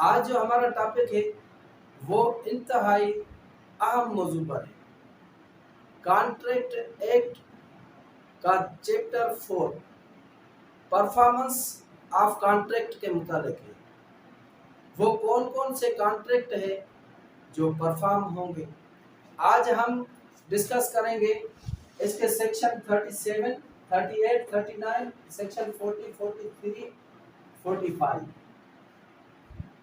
आज जो हमारा टॉपिक है वो इंतहाई अहम मौजू पर है। कॉन्ट्रैक्ट एक्ट का चैप्टर 4 परफॉर्मेंस ऑफ कॉन्ट्रैक्ट के मुतालिक है। वो कौन कौन से कॉन्ट्रैक्ट है जो परफॉर्म होंगे, आज हम डिस्कस करेंगे। इसके सेक्शन 37, 38, 39, सेक्शन 40, 43, 45।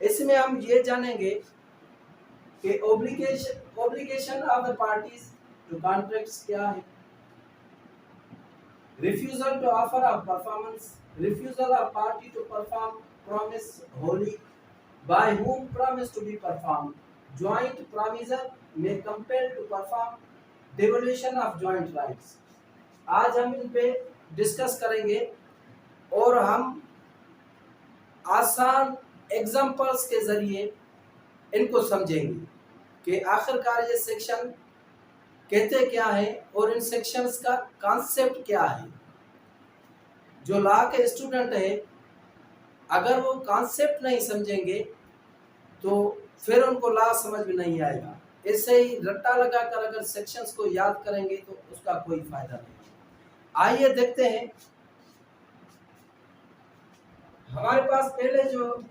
इसमें हम ये जानेंगे कि obligation of the parties to contracts क्या है, refusal to offer of performance, refusal of party to perform promise wholly by whom promise to be performed, joint promisor may compel to perform, devolution of joint rights। आज हम इन पे discuss करेंगे और हम आसान examples के जरिए इनको समझेंगे कि आखिरकार ये सेक्शन कहते क्या है और इन सेक्शंस का कॉन्सेप्ट क्या है। जो लॉ के स्टूडेंट है, अगर वो कॉन्सेप्ट नहीं समझेंगे तो फिर उनको लॉ समझ में नहीं आएगा। ऐसे ही रट्टा लगाकर अगर सेक्शंस को याद करेंगे तो उसका कोई फायदा नहीं। आइए देखते हैं। हमारे पास पहले जो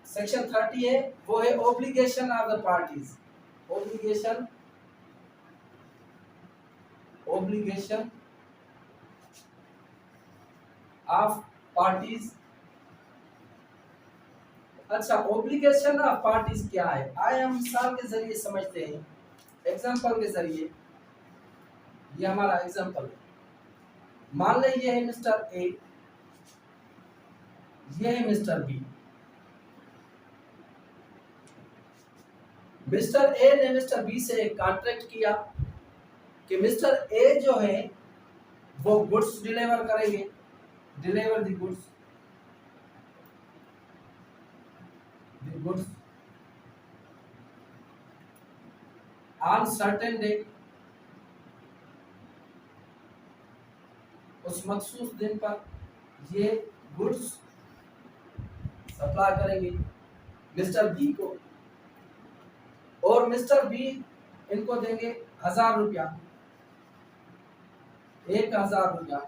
सेक्शन 30 है वो है obligation of the parties. Obligation of parties. अच्छा, ओब्लिगेशन ऑफ पार्टीज क्या है, आइए हम मिसाल के जरिए समझते हैं, एग्जांपल के जरिए। ये हमारा एग्जांपल है। मान लें ये है मिस्टर ए, ये है मिस्टर बी। मिस्टर ए ने मिस्टर बी से एक कॉन्ट्रैक्ट किया कि मिस्टर ए जो है वो गुड्स डिलीवर करेंगे, deliver the goods on certain day, उस मखसूस दिन पर ये गुड्स सप्लाई करेंगे मिस्टर बी को, और मिस्टर बी इनको देंगे 1000 रुपया, 1000 रुपया,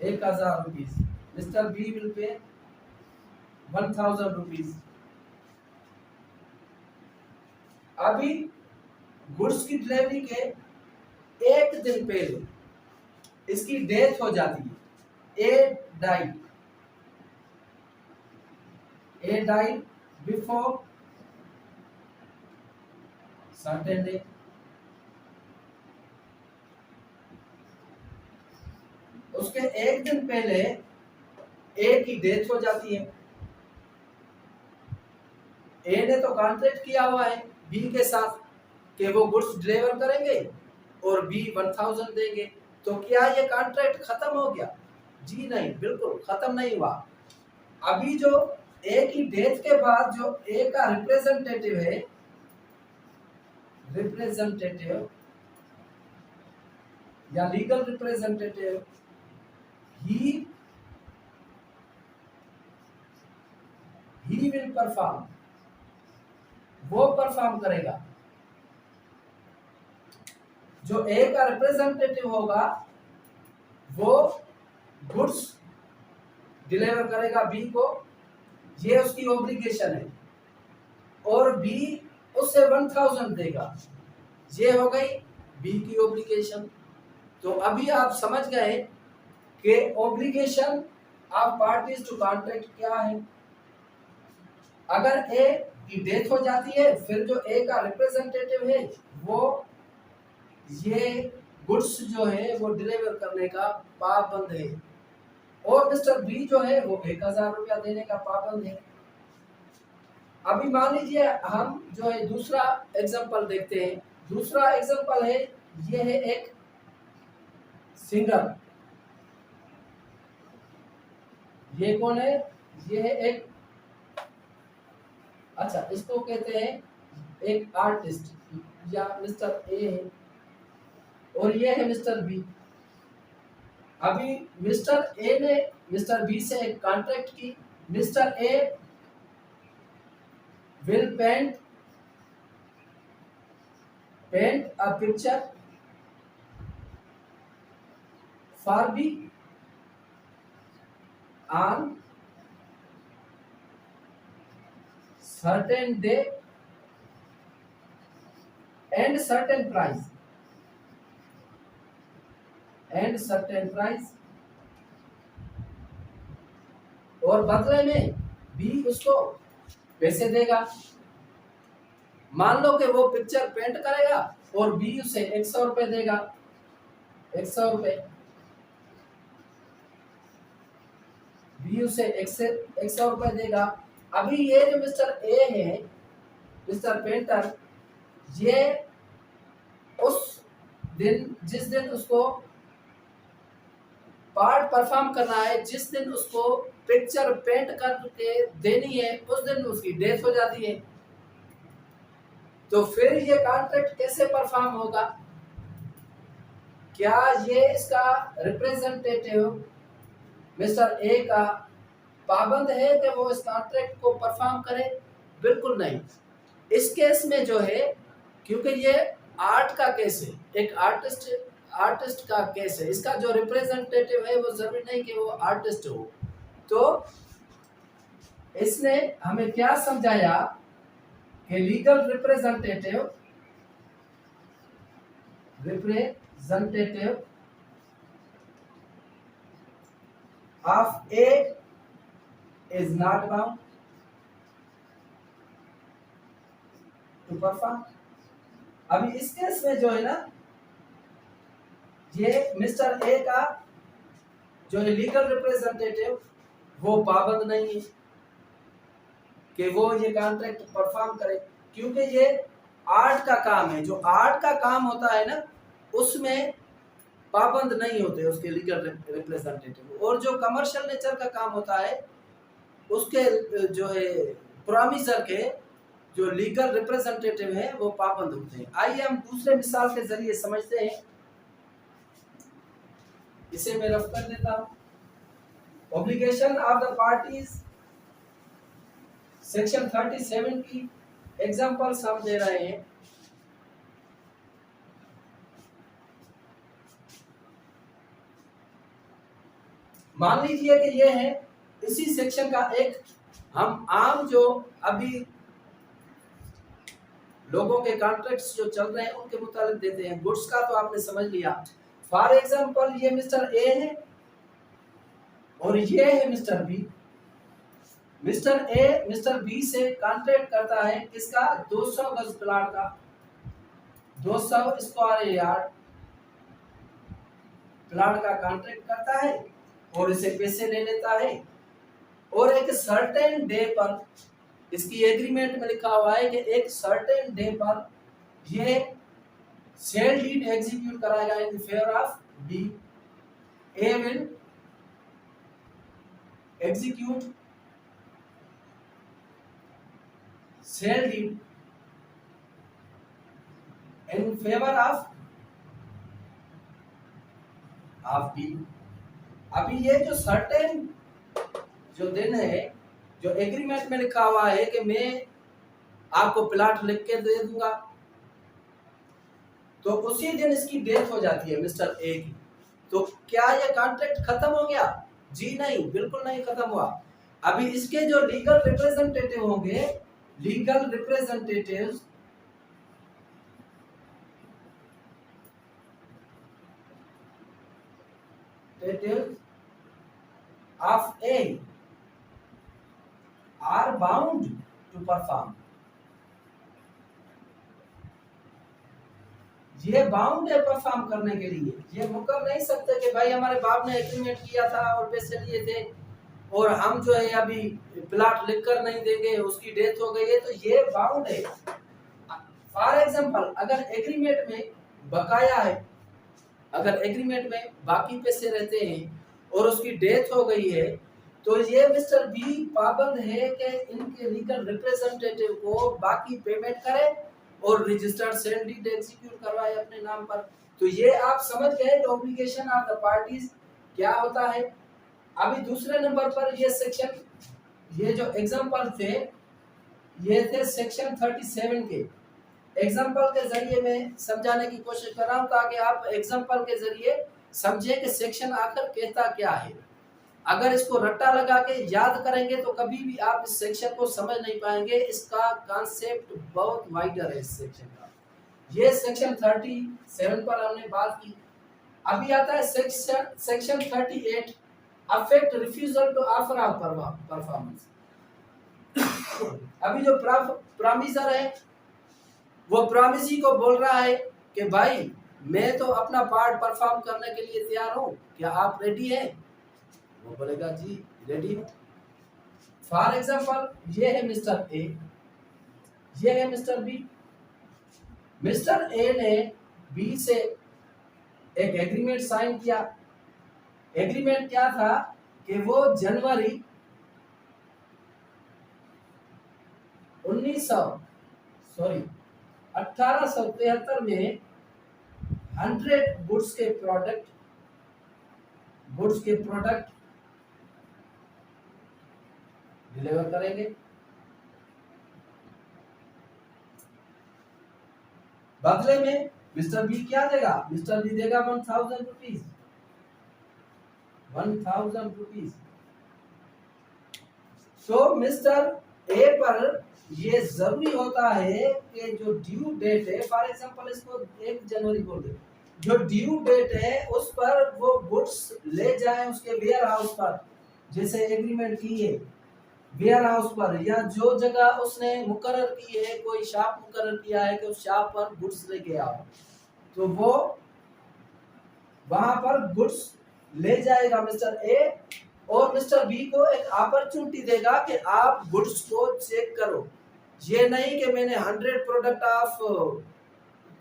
1000 rupees. Mister B will pay 1000 rupees. अभी गुड्स की डिलीवरी के एक दिन पहले इसकी डेथ हो जाती है। ए डाइड बिफोर सर्टेन डे। उसके एक दिन पहले ए की डेथ हो जाती है। ए ने तो कॉन्ट्रैक्ट किया हुआ है बी के साथ कि वो गुड्स डिलीवर करेंगे और बी 1000 देंगे, तो क्या ये कॉन्ट्रैक्ट खत्म हो गया? जी नहीं, बिल्कुल खत्म नहीं हुआ। अभी जो ए की डेथ के बाद जो ए का रिप्रेजेंटेटिव है, रिप्रेजेंटेटिव या legal representative, he will perform, वो परफॉर्म करेगा। जो ए का रिप्रेजेंटेटिव होगा वो गुड्स डिलीवर करेगा बी को, ये उसकी ऑब्लिगेशन है, और बी उससे 1000 देगा, ये हो गई बी की ऑब्लिगेशन। तो अभी आप समझ गए कि obligation of parties to contract क्या है। अगर ए की डेथ हो जाती है, फिर जो ए का रिप्रेजेंटेटिव है वो ये गुड्स जो है वो डिलीवर करने का पाबंद है, और मिस्टर बी जो है वो 1000 रुपया देने का पाबंद है। अभी मान लीजिए हम जो है दूसरा एग्जांपल देखते हैं। दूसरा एग्जांपल है, ये है एक सिंगर। ये कौन है? ये है एक, अच्छा इसको कहते हैं एक आर्टिस्ट, या मिस्टर ए है, और ये है मिस्टर बी। अभी मिस्टर ए ने मिस्टर बी से एक कॉन्ट्रैक्ट की। Mister A will paint a picture for B on certain day and certain price और बदले में बी उसको पैसे देगा। मान लो कि वो पिक्चर पेंट करेगा और बी उसे 100 रुपए देगा, 100 रुपए। बी उसे 100 रुपए देगा। अभी ये जो मिस्टर ए है, मिस्टर पेंटर, ये उस दिन, जिस दिन उसको पार्ट परफॉर्म करना है, जिस दिन उसको पिक्चर पेंट करके देनी है, उस दिन उसकी डेथ हो जाती है। तो फिर ये कॉन्ट्रैक्ट कैसे परफॉर्म होगा? क्या ये इसका रिप्रेजेंटेटिव मिस्टर ए का पाबंद है कि वो इस कॉन्ट्रैक्ट को परफॉर्म करे? बिल्कुल नहीं। इस केस में जो है, क्योंकि ये आर्ट का केस है, एक आर्टिस्ट का केस है, इसका जो रिप्रेजेंटेटिव है वो जरूरी नहीं कि वो आर्टिस्ट हो। तो इसने हमें क्या समझाया कि legal representative of A is not bound to perform. अभी इस केस में जो है ना, ये मिस्टर ए का जो है लीगल रिप्रेजेंटेटिव, वो पाबंद नहीं है कि वो ये कॉन्ट्रैक्ट परफॉर्म करे, क्योंकि ये आर्ट का काम है। जो आर्ट का काम होता है ना, उसमें पाबंद नहीं होते उसके लीगल रिप्रेजेंटेटिव। और जो कमर्शियल नेचर का काम होता है, उसके जो है प्रोमिसर के जो लीगल रिप्रेजेंटेटिव है वो पाबंद होते हैं। आइए हम दूसरे मिसाल के जरिए समझते हैं। इसे मैं रफ कर देता हूं। Obligation of the parties, section 37 की एग्जांपल्स हम दे रहे हैं। मान लीजिए कि ये है इसी सेक्शन का एक, हम आम जो अभी लोगों के कॉन्ट्रैक्ट्स जो चल रहे हैं उनके मुताबिक देते हैं। गुड्स का तो आपने समझ लिया। फॉर एग्जांपल ये मिस्टर ए है और ये है mister B. Mister A mister B से कॉन्ट्रैक्ट करता है किसका? 200 गज प्लाट का, 200 स्क्वायर यार्ड प्लाट का कॉन्ट्रैक्ट करता है और इसे पैसे ले लेता है। और एक सर्टेन डे पर, इसकी एग्रीमेंट में लिखा हुआ है कि एक सर्टेन डे पर ये सेल डीड एग्जीक्यूट कराएगा in favour of B. A will execute sale deed in favour of B. अभी ये जो सर्टेन जो दिन है, जो एग्रीमेंट में लिखा हुआ है कि मैं आपको प्लाट लिख के दे दूंगा, तो उसी दिन इसकी डेथ हो जाती है मिस्टर ए की। तो क्या ये कॉन्ट्रैक्ट खत्म हो गया? जी नहीं, बिल्कुल नहीं खत्म हुआ। अभी इसके जो लीगल रिप्रेजेंटेटिव होंगे, legal representatives of A are bound to perform। ये बाउंड है परफॉर्म करने के लिए। ये मुकर नहीं सकते कि भाई हमारे बाप ने एग्रीमेंट किया था और पैसे लिए थे और हम जो है अभी प्लाट लिखकर नहीं देंगे, उसकी डेथ हो गई है, तो ये बाउंड है। फॉर एग्जांपल, अगर एग्रीमेंट में बकाया है, अगर एग्रीमेंट में बाकी पैसे रहते हैं और उसकी डेथ हो गई है, तो ये मिस्टर बी पाबंद है कि इनके लीगल रिप्रेजेंटेटिव को बाकी पेमेंट करे और रजिस्टर्ड सेल डीड एग्जीक्यूट करवाए अपने नाम पर। तो ये आप समझ गए ऑब्लिगेशन ऑफ द पार्टीज क्या होता है। अभी दूसरे नंबर पर ये सेक्शन, ये जो एग्जांपल थे, ये थे सेक्शन 37 के। एग्जाम्पल के जरिए मैं समझाने की कोशिश कर रहा हूँ ताकि आप एग्जाम्पल के जरिए समझें कि सेक्शन आखिर कहता क्या है। अगर इसको रट्टा लगा के याद करेंगे तो कभी भी आप इस सेक्शन को समझ नहीं पाएंगे। इसका कॉन्सेप्ट बहुत वाइडर है इस सेक्शन का। ये सेक्शन 37 पर हमने बात की। अभी आता है section 38 affect refusal to offer of performance. अभी जो प्रॉमिसर है वो प्रॉमिसी को बोल रहा है कि भाई मैं तो अपना पार्ट परफॉर्म करने के लिए तैयार हूं, क्या आप रेडी हैं? वो बोलेगा जी रेडी हूं। फॉर एग्जांपल ये है मिस्टर ए, ये है मिस्टर बी। मिस्टर ए ने बी से एक एग्रीमेंट साइन किया। एग्रीमेंट क्या था कि वो जनवरी 1873 में 100 गुड्स के प्रोडक्ट डिलीवर करेंगे। बदले में मिस्टर बी क्या देगा? मिस्टर बी देगा 1000 रुपीज। 1000 रुपीज। तो मिस्टर ए पर ये जरूरी होता है कि जो ड्यू डेट है, फॉर एग्जांपल इसको 1 जनवरी बोल दे, जो ड्यू डेट है उस पर वो गुड्स ले जाए उसके वेयर हाउस पर, जैसे एग्रीमेंट की है वेयर हाउस पर, या जो जगह उसने मुकर्रर की है, कोई शॉप मुकर्रर किया है कि उस शॉप पर गुड्स लेके आओ, तो वो वहां पर गुड्स ले जाएगा मिस्टर ए, और मिस्टर बी को एक अपॉर्चुनिटी देगा कि आप गुड्स को चेक करो। ये नहीं कि मैंने 100 प्रोडक्ट ऑफ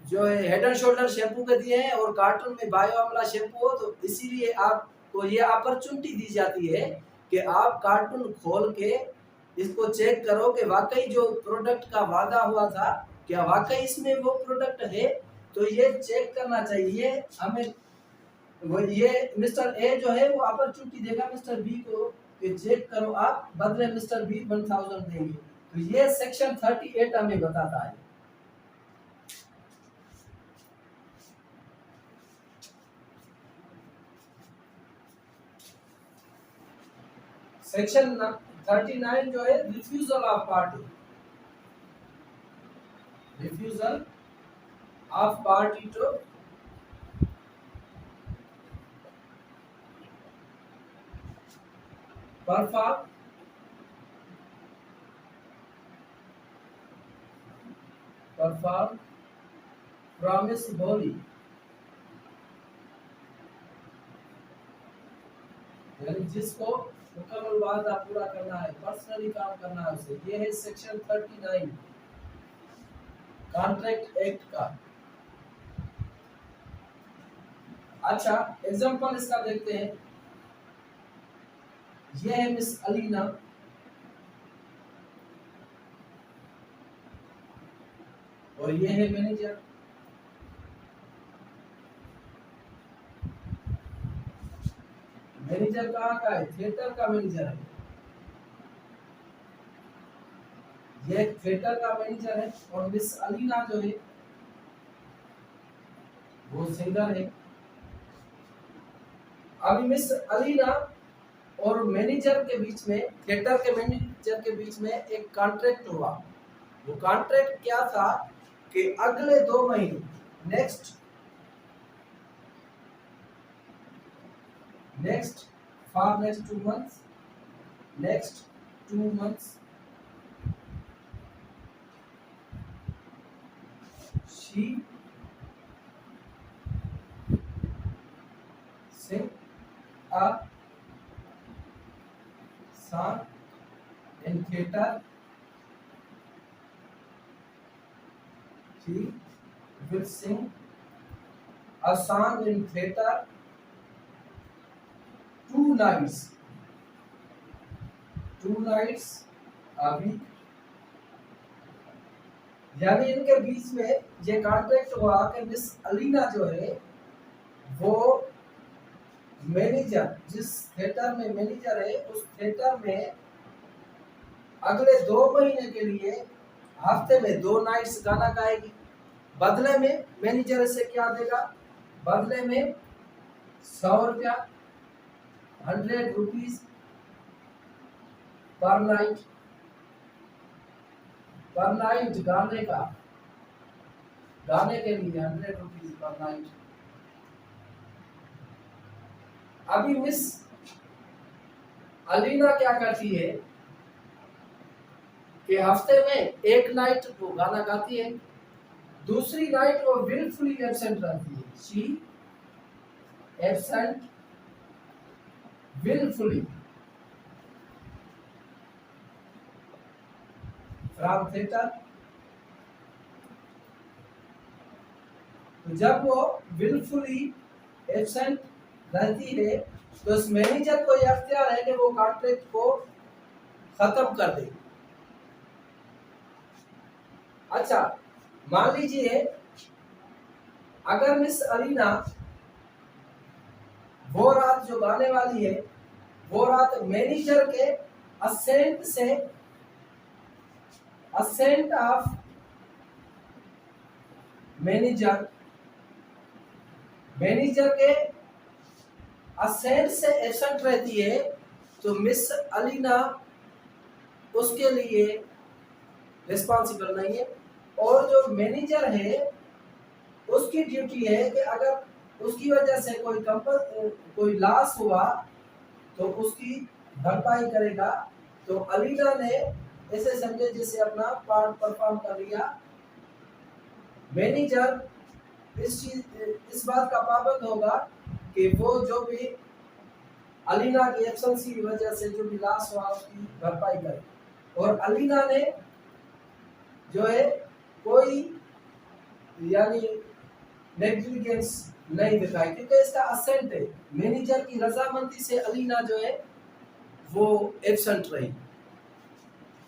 जो है हेड एंड शोल्डर शैम्पू के दिए हैं और कार्टून में बायो अमला शैम्पू हो, तो इसीलिए आपको ये अपॉर्चुनिटी दी जाती है कि आप कार्टून खोल के इसको चेक करो कि वाकई जो प्रोडक्ट का वादा हुआ था क्या वाकई इसमें वो प्रोडक्ट है। तो ये चेक करना चाहिए हमें। वो ये मिस्टर ए जो है वो अपॉर्चुनिटी देगा मिस्टर बी को कि चेक करो आप, बदले मिस्टर बी 1000 देंगे। तो ये सेक्शन 38 हमें बताता है। सेक्शन 39 जो है refusal of party. Refusal of party to perform promise wholly, यानी जिसको मुकम्मल वादा पूरा करना है, पर्सनली काम करना है उसे। ये है सेक्शन 39 कॉन्ट्रैक्ट एक्ट का। अच्छा एग्जांपल इसका देखते हैं। ये है मिस अलीना, और ये है मैनेजर। मैनेजर कहाँ का है? थिएटर का मैनेजर है। ये थिएटर का मैनेजर है, और मिस अलीना जो है वो सिंगर है। अभी मिस अलीना और मैनेजर के बीच में, थिएटर के मैनेजर के बीच में एक कॉन्ट्रैक्ट हुआ। वो कॉन्ट्रैक्ट क्या था कि अगले 2 महीने, next for next 2 months, next 2 months she sing a song in theater. She will sing a song in theater 2 nights a week। यानी इनके बीच में ये कॉन्ट्रैक्ट हुआ कि मिस अलीना जो है वो मैनेजर, जिस थिएटर में मैनेजर है उस थिएटर में अगले 2 महीने के लिए हफ्ते में 2 नाइट्स गाना गाएगी। बदले में मैनेजर से क्या देगा? बदले में 100 रुपया, 100 रुपीज पर नाइट, पर नाइट गाने के लिए 100 रुपीज पर नाइट। अभी मिस अलीना क्या करती है कि हफ्ते में 1 नाइट वो गाना गाती है, दूसरी नाइट वो विलफुली एब्सेंट रहती है। She absent wilfully from theatre. तो जब वो विलफुली एब्सेंट रहती है तो उस मैनेजर को यह अख्तियार है कि वो कॉन्ट्रैक्ट को खत्म कर दे। अच्छा, मान लीजिए अगर मिस अलीना वो रात जो गाने वाली है वो रात मैनेजर के असेंट ऑफ मैनेजर के असेंट से एब्सेंट रहती है तो मिस अलीना उसके लिए रिस्पॉन्सिबल नहीं है। और जो मैनेजर है उसकी ड्यूटी है कि अगर उसकी वजह से कोई लॉस हुआ तो उसकी भरपाई करेगा। तो अलीना ने ऐसे समझे जैसे अपना पार्ट परफॉर्म कर लिया। मैनेजर इस बात का पाबंद होगा कि वो जो भी अलीना की एब्सेंस की वजह से जो भी लॉस हुआ उसकी भरपाई करे। और अलीना ने जो है कोई यानी नेग्लिजेंस नहीं दिखाई क्योंकि इसका असेंट है। मैनेजर की रजामंदी से अलीना जो है वो एब्सेंट रही।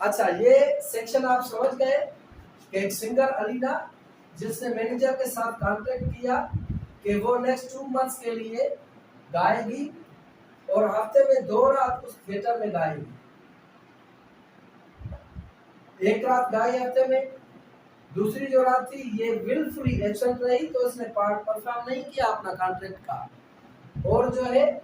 अच्छा, ये सेक्शन आप समझ गए कि एक सिंगर अलीना जिसने मैनेजर के साथ कॉन्ट्रैक्ट किया कि वो नेक्स्ट 2 मंथ्स के लिए गाएगी और हफ्ते में 2 रात उस थिएटर में गाएगी। एक रात गाई हफ्ते में, दूसरी जो रात थी ये विलफुली एब्सेंट रही तो इसने पार्ट परफॉर्म नहीं किया अपना कॉन्ट्रैक्ट का। और जो है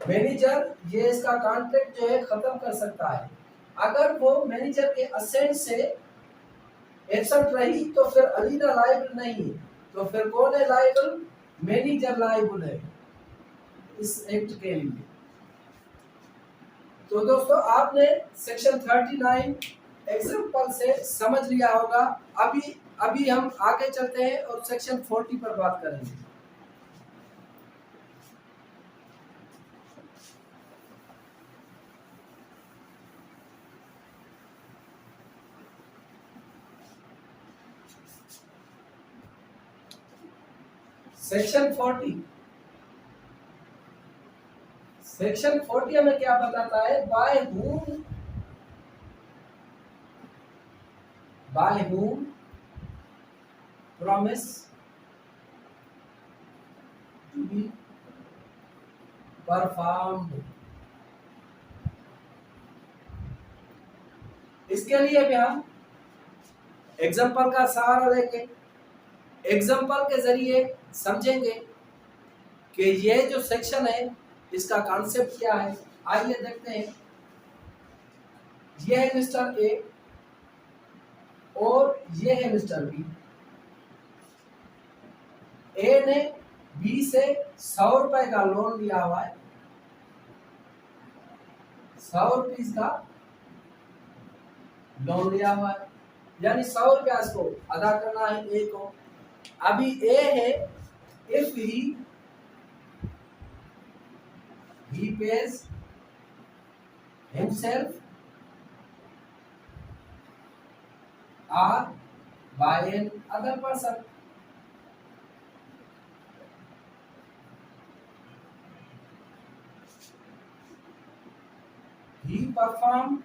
मैनेजर ये इसका कॉन्ट्रैक्ट जो है खत्म कर सकता है। अगर वो मैनेजर के असेंट से एब्सेंट रही तो फिर अलीना लायबल नहीं है। तो फिर कौन है लायबल? मैनेजर लायबल है इस एक्ट के लिए। तो दोस्तों आपने सेक्शन 39 एग्जाम्पल से समझ लिया होगा। अभी हम आगे चलते हैं और सेक्शन 40 पर बात करेंगे। सेक्शन 40 हमें क्या बताता है? By whom promise to be performed। इसके लिए भी हम एग्जाम्पल का सहारा लेके एग्जाम्पल के जरिए समझेंगे कि ये जो सेक्शन है इसका कॉन्सेप्ट क्या है। आइए देखते हैं। ये है मिस्टर ए और ये है मिस्टर बी। ए ने बी से 100 रुपए का लोन लिया हुआ है, 100 रुपीज का लोन लिया हुआ है, यानी 100 रुपया इसको अदा करना है ए को। अभी ए है if he pays himself or by an other person। He performed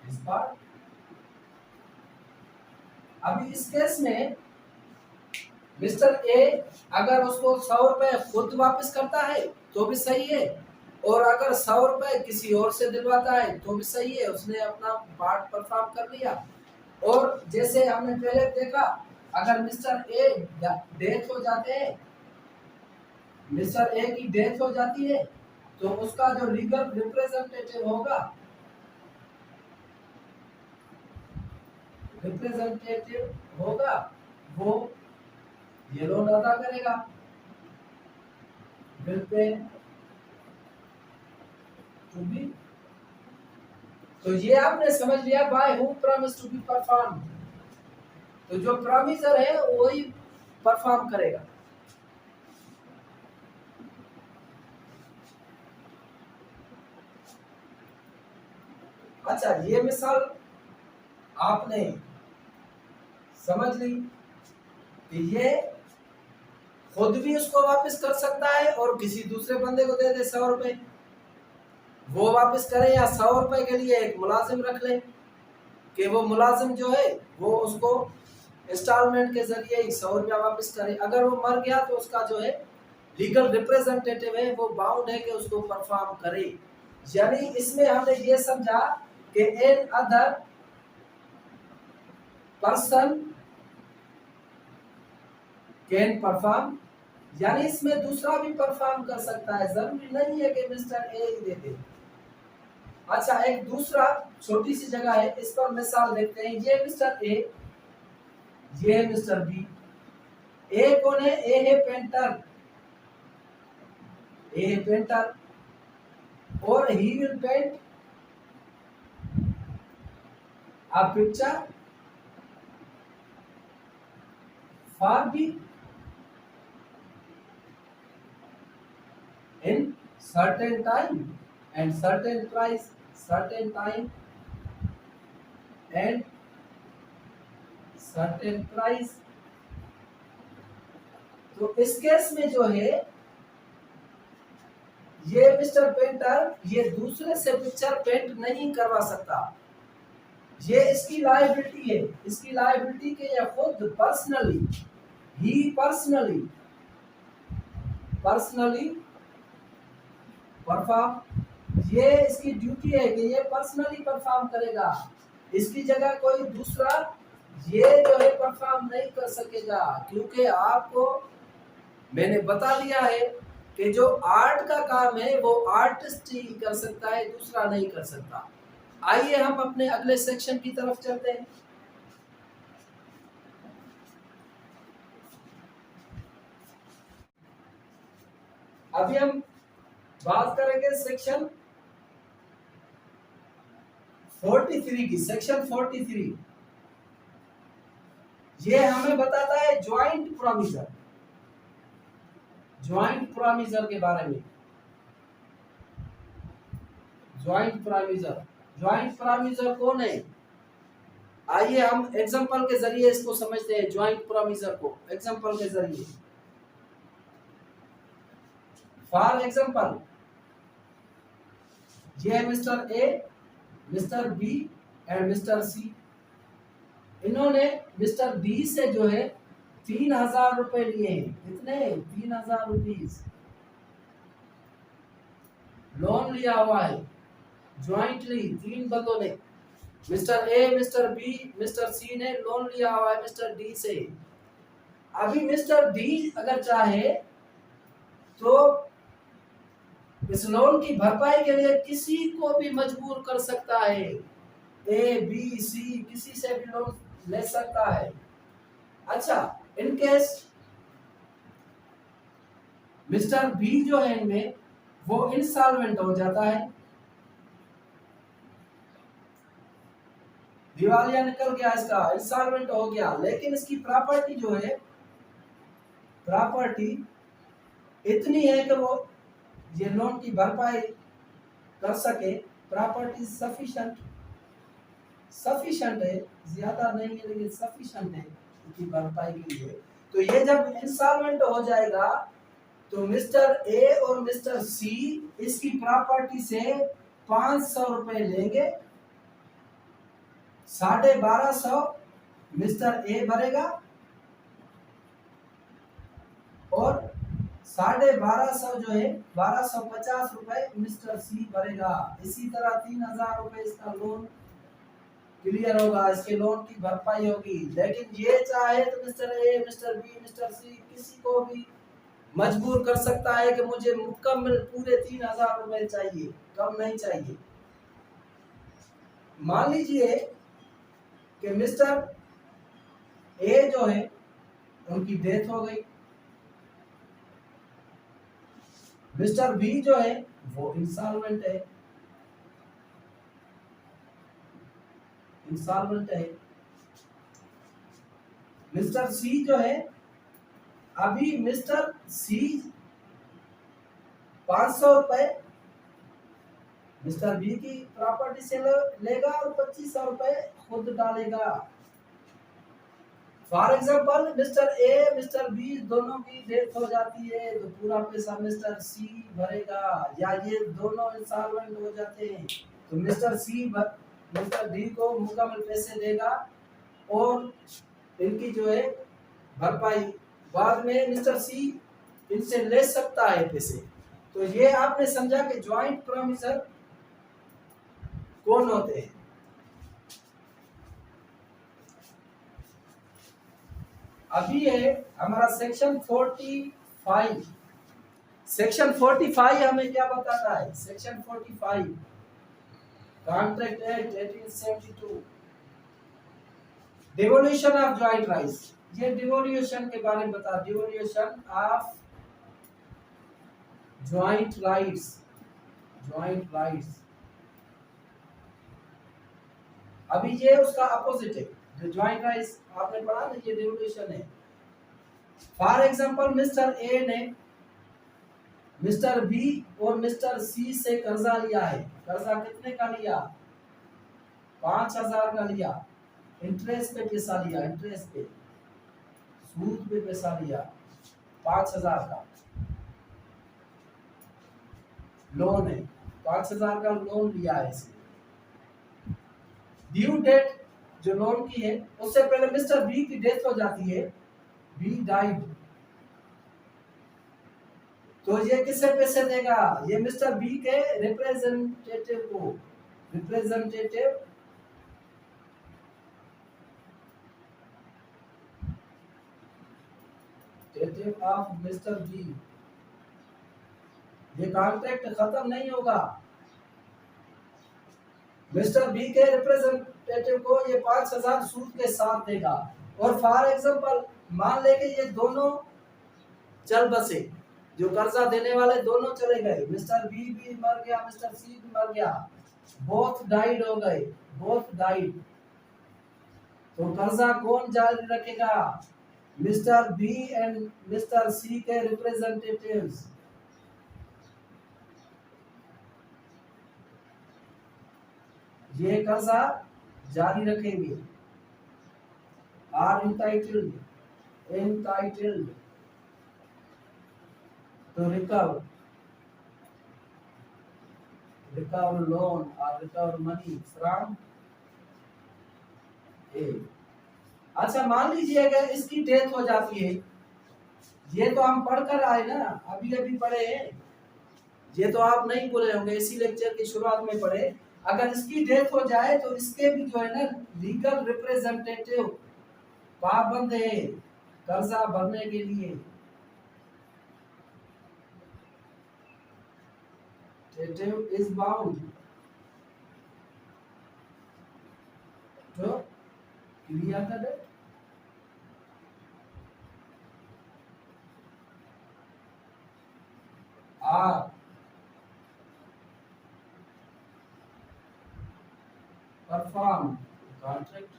his part। अभी इस केस में मिस्टर ए अगर उसको 100 रुपए खुद वापस करता है तो भी सही है, और अगर 100 रुपए किसी और से दिलवाता है तो भी सही है, उसने अपना पार्ट परफॉर्म कर लिया। और जैसे हमने पहले देखा, अगर मिस्टर ए डेथ हो जाते हैं, मिस्टर ए की डेथ हो जाती है, तो उसका जो लीगल रिप्रेजेंटेटिव होगा, वो ये लोन अदा करेगा बिल पे टू बी। तो ये आपने समझ लिया, by who promise to be perform. तो जो प्रॉमिसर है वही परफॉर्म करेगा। अच्छा, ये मिसाल आपने समझ ली कि ये खुद भी उसको वापस कर सकता है और किसी दूसरे बंदे को दे दे 100 रुपए, वो वापस करे, या 100 रुपए के लिए एक मुलाजिम रख ले कि वो मुलाजिम जो है वो उसको इंस्टॉलमेंट के जरिए ही 100 रुपया वापस करे। अगर वो मर गया तो उसका जो है लीगल रिप्रेजेंटेटिव है वो बाउंड है कि उसको परफॉर्म करे। यानी इसमें हमने ये समझा कि another person can perform, यानी इसमें दूसरा भी परफॉर्म कर सकता है, जरूरी नहीं है कि मिस्टर ए ही दे दे। अच्छा, एक दूसरा छोटी सी जगह है, इस पर मिसाल देखते हैं। ये मिस्टर ए, ये है मिस्टर बी। ए कौन है? ए है पेंटर, ए है पेंटर, और he will paint a picture for the in certain time and certain price, certain time and certain price। तो इस केस में जो है ये मिस्टर पेंटर ये दूसरे से पिक्चर पेंट नहीं करवा सकता, ये इसकी लायबिलिटी है। इसकी लायबिलिटी के ये खुद पर्सनली, ही पर्सनली परफॉर्म, ये इसकी ड्यूटी है कि ये पर्सनली परफॉर्म करेगा। इसकी जगह कोई दूसरा ये जो है परफॉर्म नहीं कर सकेगा, क्योंकि आपको मैंने बता दिया है कि जो आर्ट का काम है वो आर्टिस्ट ही कर सकता है, दूसरा नहीं कर सकता। आइए हम अपने अगले सेक्शन की तरफ चलते हैं। अभी हम बात करेंगे सेक्शन 43 की। सेक्शन 43 ये हमें बताता है ज्वाइंट प्रॉमिसर, ज्वाइंट प्रॉमिसर के बारे में। ज्वाइंट प्रॉमिसर, ज्वाइंट प्रॉमिसर कौन है? आइए हम एग्जांपल के जरिए इसको समझते हैं, ज्वाइंट प्रॉमिसर को एग्जांपल के जरिए। फॉर एग्जांपल, ये है mister A, mister B and mister C. इन्होंने मिस्टर बी से जो है 3000 रुपए लिए हैं। कितने? 3000 रुपीज लोन लिया हुआ है ज्वाइंटली, तीन बंदों ने, mister A, mister B, mister C ने लोन लिया हुआ है मिस्टर डी से। अभी मिस्टर डी अगर चाहे तो इस लोन की भरपाई के लिए किसी को भी मजबूर कर सकता है, ए बी सी किसी से भी लोन ले सकता है। अच्छा, इन केस मिस्टर बी जो है इनमें वो इंसॉल्वेंट हो जाता है, दिवालिया निकल गया, इसका इंसॉल्वेंट हो गया, लेकिन इसकी प्रॉपर्टी जो है, प्रॉपर्टी इतनी है कि वो ये लोन की भरपाई कर सके। प्रॉपर्टी सफिशिएंट, सफिशिएंट है, ज्यादा नहीं है लेकिन सफिशिएंट है इसकी भरपाई के लिए। तो ये जब इंसॉल्वेंट हो जाएगा तो मिस्टर ए और मिस्टर सी इसकी प्रॉपर्टी से 500 रुपए लेंगे, 1250 मिस्टर ए भरेगा और 1250 जो है 1250 रुपए मिस्टर सी भरेगा। इसी तरह 3000 रुपए इसका लोन क्लियर होगा, इसके लोन की भरपाई होगी। लेकिन ये चाहे तो mister A, mister B, mister C किसी को भी मजबूर कर सकता है कि मुझे मुकम्मल पूरे 3000 रुपए चाहिए, कम नहीं चाहिए। मान लीजिए कि मिस्टर ए जो है उनकी डेथ हो गई, मिस्टर बी जो है वो इंसॉल्वेंट है, मिस्टर सी जो है, अभी मिस्टर सी 500 रुपए मिस्टर बी की प्रॉपर्टी से लेगा और 2500 रुपए खुद डालेगा। For example mister A, mister B दोनों की डेथ हो जाती है तो पूरा पैसा मिस्टर सी भरेगा, या ये दोनों इंसॉल्वेंट हो जाते हैं तो मिस्टर सी मिस्टर डी को मुकम्मल पैसे देगा और इनकी जो है भरपाई बाद में मिस्टर सी इनसे ले सकता है पैसे। तो ये आपने समझा कि ज्वाइंट प्रॉमिसर कौन होते हैं। अभी है हमारा सेक्शन 45। सेक्शन 45 हमें क्या बताता है? Section 45 contract act 1872 devolution of joint rights. ये डिवोल्यूशन के बारे में बता, devolution of joint rights, joint rights. अभी ये उसका अपोजिट है, जो ज्वाइंट राइट्स आपने पढ़ा ना, ये डिवोल्यूशन है। फॉर एग्जांपल मिस्टर ए ने मिस्टर बी और मिस्टर सी से कर्जा लिया है। कर्जा कितने का लिया? 5000 का लिया। इंटरेस्ट पे पैसा लिया, इंटरेस्ट पे, सूद पे पैसा लिया 5000 का लोन है, 5000 का लोन लिया है इसने। ड्यू डेट जो लोन की है उससे पहले मिस्टर बी की डेथ हो जाती है, बी डाइड, तो ये किसे पैसे देगा? ये मिस्टर बी के रिप्रेजेंटेटिव को, रिप्रेजेंटेटिव ऑफ मिस्टर बी। ये कॉन्ट्रैक्ट खत्म नहीं होगा, मिस्टर बी के रिप्रेजेंटेटिव को ये 5000 सूद के साथ देगा। और फॉर एग्जांपल मान ले कि ये दोनों चल बसे, जो कर्जा देने वाले दोनों चले गए, मिस्टर बी भी मर गया, मिस्टर सी भी मर गया, बोथ डाइड हो गए, बोथ डाइड, तो कर्जा कौन जारी रखेगा? Mister B and mister C के रिप्रेजेंटेटिव्स। ये कर्जा जारी रखेंगे, are entitled to recover loan or recover money from A। अच्छा मान लीजिए अगर इसकी डेथ हो जाती है, ये तो हम पढ़कर आए ना, अभी अभी पढ़े हैं, ये तो आप नहीं बोले होंगे, इसी लेक्चर की शुरुआत में पढ़े। अगर इसकी डेथ हो जाए तो इसके भी जो है ना लीगल रिप्रेजेंटेटिव पाबंद है कर्जा भरने के लिए। is bound to clear the debt। R perform contract।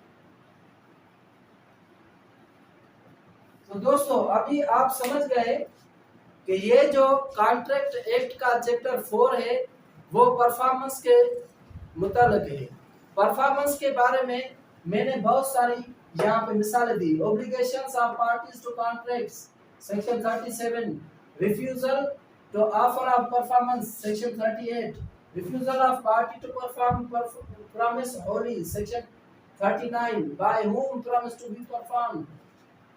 तो दोस्तों अभी आप समझ गए कि ये जो कॉन्ट्रैक्ट एक्ट का चैप्टर 4 है वो परफॉर्मेंस के मुतालिक है। परफॉर्मेंस के बारे में मैंने बहुत सारी यहाँ पे मिसालें दी। Obligations of parties to contracts section 37, refusal to offer of performance section 38, refusal of party to perform promise wholly section 39, by whom promise to be performed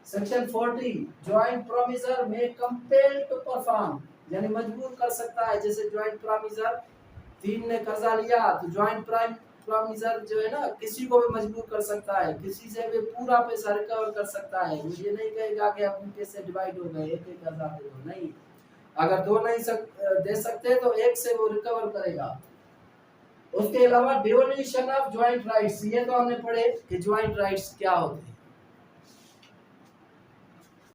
section 40 joint promisor में कंपेल टू परफॉर्म, यानी मजबूर कर सकता है। जैसे joint promisor 3 ने कर्जा लिया तो ज्वाइंट प्रोमिसर जो है ना किसी को भी मजबूर कर सकता है, किसी से भी पूरा पैसा रिकवर कर सकता है। वो ये नहीं कहेगा कि अब उनके से डिवाइड हो गए, एक एक कर्जा दे दो, नहीं। अगर 2 नहीं दे सकते तो एक से वो रिकवर करेगा। उसके अलावा डिवोल्यूशन ऑफ ज्वाइंट राइट्स, ये तो हमने पढ़े कि ज्वाइंट राइट्स क्या होते हैं।